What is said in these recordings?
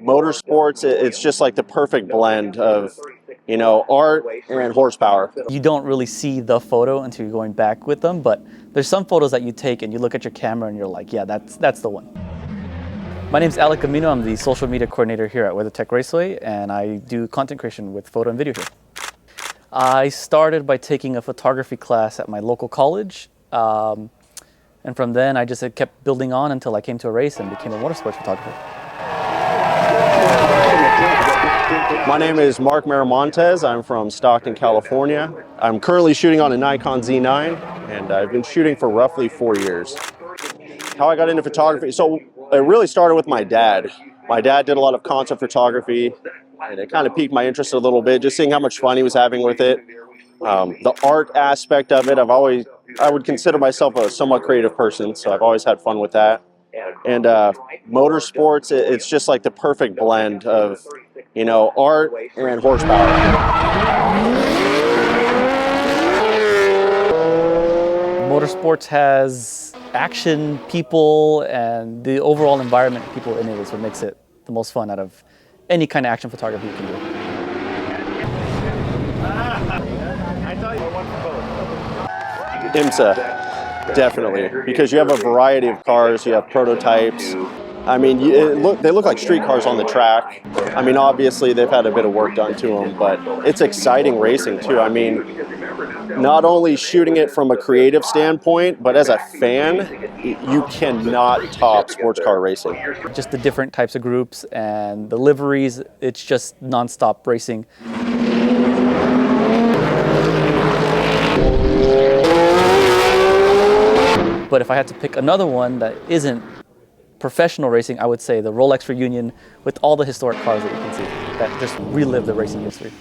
motorsports, it's just like the perfect blend of, art and horsepower. You don't really see the photo until you're going back with them, but there's some photos that you take and you look at your camera and you're like, yeah, that's the one. My name's Alec Camino. I'm the social media coordinator here at WeatherTech Raceway, and I do content creation with photo and video here. I started by taking a photography class at my local college, and from then I just kept building on until I came to a race and became a motorsports photographer. My name is Mark Miramontes. I'm from Stockton, California. I'm currently shooting on a Nikon Z9, and I've been shooting for roughly 4 years. How I got into photography, so it really started with my dad. My dad did a lot of concert photography, and it kind of piqued my interest a little bit, just seeing how much fun he was having with it. The art aspect of it, I would consider myself a somewhat creative person, so I've always had fun with that. And motorsports, it's just like the perfect blend of, art and horsepower. Motorsports has action, people, and the overall environment of people in it is what makes it the most fun out of any kind of action photography you can do. IMSA, definitely, because you have a variety of cars, you have prototypes. I mean, they look like street cars on the track. I mean, obviously they've had a bit of work done to them, but it's exciting racing too. I mean, not only shooting it from a creative standpoint, but as a fan, you cannot top sports car racing. Just the different types of groups and the liveries, it's just nonstop racing. But if I had to pick another one that isn't professional racing, I would say the Rolex reunion with all the historic cars that you can see that just relive the racing history.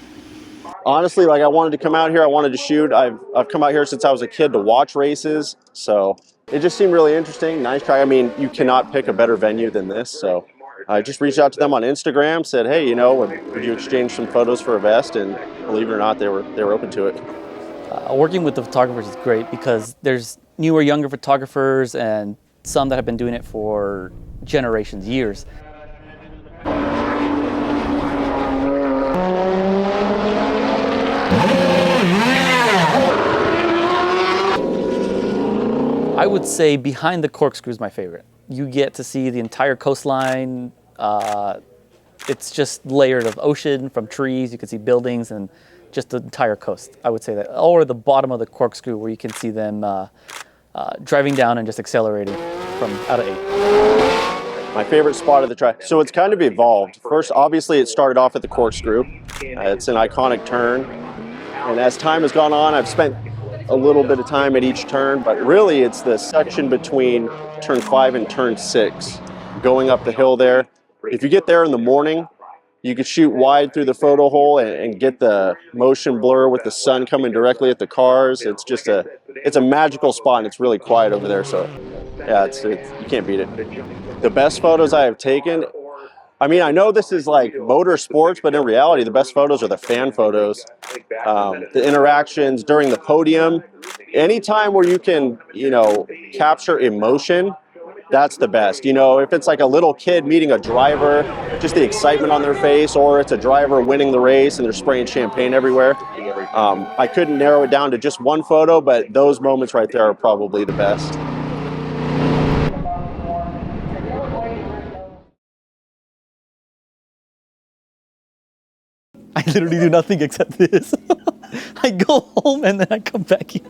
Honestly, like, I wanted to come out here, I wanted to shoot. I've come out here since I was a kid to watch races, so it just seemed really interesting. Nice track. I mean, you cannot pick a better venue than this, so I just reached out to them on Instagram, said, hey, would you exchange some photos for a vest? And believe it or not, they were open to it. Working with the photographers is great because there's newer, younger photographers and some that have been doing it for generations, years. I would say behind the corkscrew is my favorite. You get to see the entire coastline. It's just layered of ocean from trees. You can see buildings and just the entire coast. I would say that. Or the bottom of the corkscrew where you can see them driving down and just accelerating from out of 8. My favorite spot of the track. So it's kind of evolved. First, obviously, it started off at the corkscrew. It's an iconic turn. And as time has gone on, I've spent a little bit of time at each turn, but really it's the section between turn 5 and turn 6, going up the hill there. If you get there in the morning, you could shoot wide through the photo hole and get the motion blur with the sun coming directly at the cars. It's just it's a magical spot, and it's really quiet over there. So yeah, you can't beat it. The best photos I have taken, I mean, I know this is like motorsports, but in reality, the best photos are the fan photos. The interactions during the podium, anytime where you can, capture emotion, that's the best. If it's like a little kid meeting a driver, just the excitement on their face, or it's a driver winning the race and they're spraying champagne everywhere. I couldn't narrow it down to just one photo, but those moments right there are probably the best. I literally do nothing except this. I go home and then I come back here.